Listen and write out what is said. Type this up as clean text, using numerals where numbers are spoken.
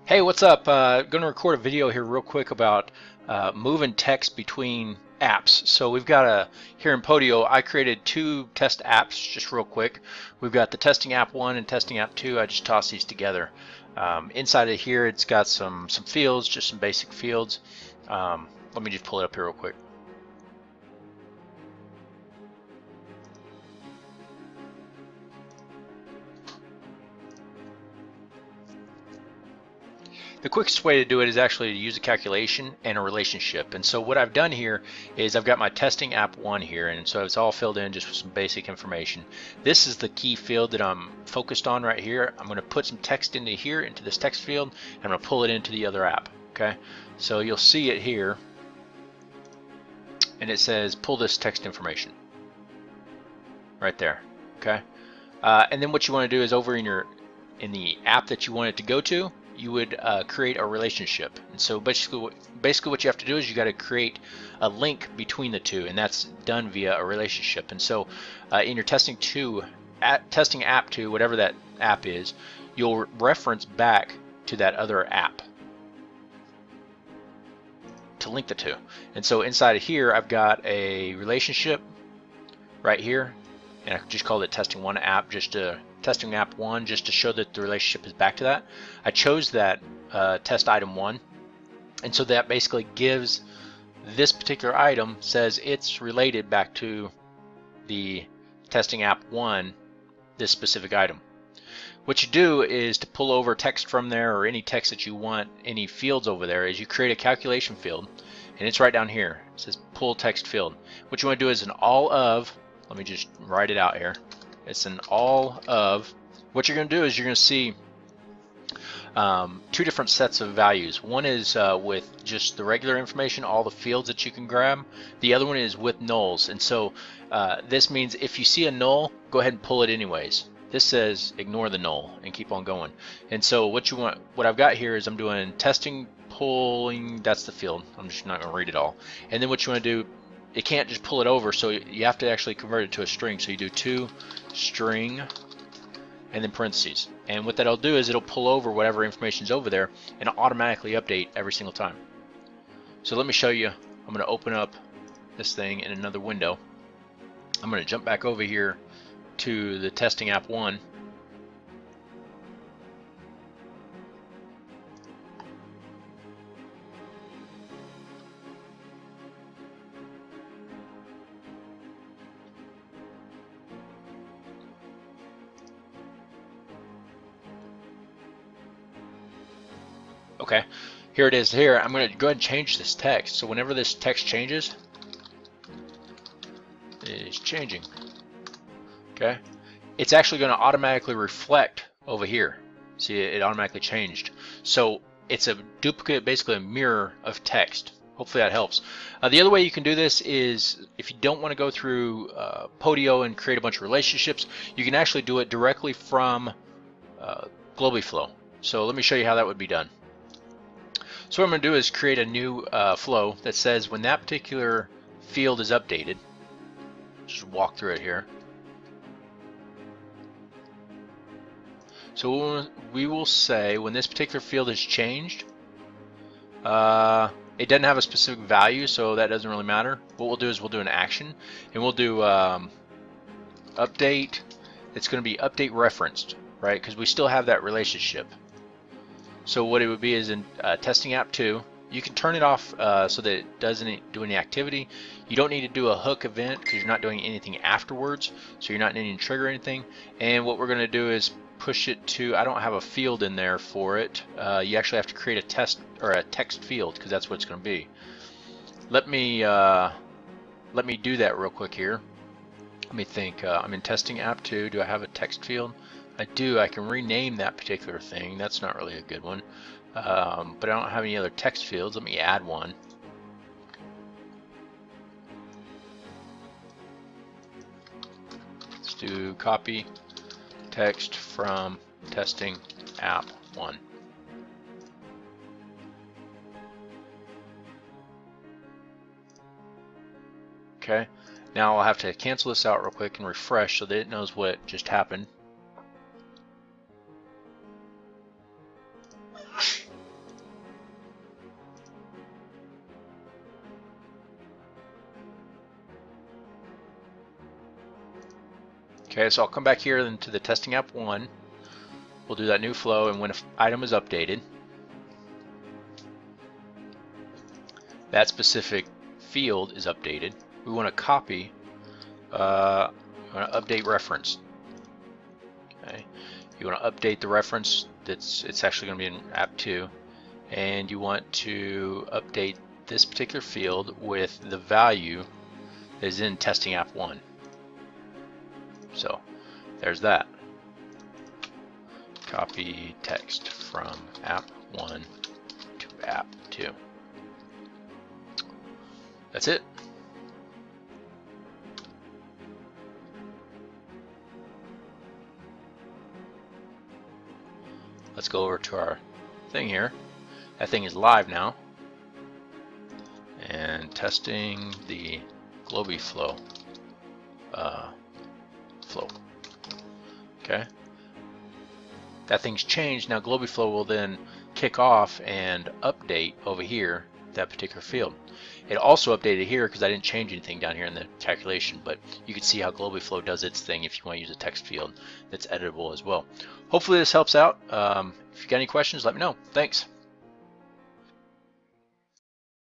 Hey, what's up? Going to record a video here real quick about moving text between apps. So we've got here in Podio, I created two test apps just real quick. We've got the testing app 1 and testing app 2. I just tossed these together. Inside of here, it's got some fields, just some basic fields. Let me just pull it up here real quick. The quickest way to do it is actually to use a calculation and a relationship. And so what I've done here is I've got my testing app 1 here, and so it's all filled in just with some basic information. This is the key field that I'm focused on right here. I'm going to put some text into here, into this text field, and I'm going to pull it into the other app. Okay, so you'll see it here, and it says pull this text information right there. Okay, and then what you want to do is over in the app that you want it to go to, you would create a relationship. And so basically what you have to do is you got to create a link between the two, and that's done via a relationship. And so in your testing app 2, whatever that app is, you'll reference back to that other app to link the two. And so inside of here I've got a relationship right here, and I just called it testing 1 app, just to testing app 1, just to show that the relationship is back to that. I chose that test item 1, and so that basically gives this particular item, says it's related back to the testing app 1, this specific item. What you do is to pull over text from there, or any text that you want, any fields over there, is you create a calculation field, and it's right down here. It says pull text field. What you want to do is an all of, let me just write it out here. It's an all of. What you're going to do is you're going to see two different sets of values. One is with just the regular information, all the fields that you can grab. The other one is with nulls. And so this means if you see a null, go ahead and pull it anyways. This says ignore the null and keep on going. And so what I've got here is I'm doing testing, pulling, that's the field. I'm just not going to read it all. And then what you want to do, it can't just pull it over, so you have to actually convert it to a string. So you do to string and then parentheses, and what that'll do is it'll pull over whatever information is over there and automatically update every single time. So let me show you. I'm going to open up this thing in another window. I'm going to jump back over here to the testing app 1. Okay, here it is here. I'm going to go ahead and change this text. So whenever this text changes, it is changing. Okay, it's actually going to automatically reflect over here. See, it automatically changed. So it's a duplicate, basically a mirror of text. Hopefully that helps. The other way you can do this is, if you don't want to go through Podio and create a bunch of relationships, you can actually do it directly from Globiflow. So let me show you how that would be done. So what I'm going to do is create a new flow that says when that particular field is updated, just walk through it here. So we will say when this particular field is changed, it doesn't have a specific value, so that doesn't really matter. What we'll do is we'll do an action, and we'll do update. It's going to be update referenced, right? Because we still have that relationship. So what it would be is in testing app 2, you can turn it off so that it doesn't do any activity. You don't need to do a hook event because you're not doing anything afterwards, so you're not needing to trigger anything. And what we're going to do is push it to, I don't have a field in there for it. You actually have to create a test or a text field, because that's what it's going to be. Let me do that real quick here. Let me think. I'm in testing app 2. Do I have a text field? I do. I can rename that particular thing. That's not really a good one. But I don't have any other text fields. Let me add one. Let's do copy text from testing app 1. Okay. Now I'll have to cancel this out real quick and refresh so that it knows what just happened. Okay, so I'll come back here then to the testing app 1. We'll do that new flow, and when an item is updated, that specific field is updated. We want to copy, we want to update reference. Okay, you want to update the reference. It's actually going to be in app 2, and you want to update this particular field with the value that is in testing app 1. So there's that. Copy text from app 1 to app 2. That's it. Let's go over to our thing here. That thing is live now. And testing the Globiflow flow. Okay. That thing's changed. Now Globiflow will then kick off and update over here that particular field. It also updated here because I didn't change anything down here in the calculation, but you can see how Globiflow does its thing if you want to use a text field that's editable as well. Hopefully this helps out. If you got any questions, let me know. Thanks.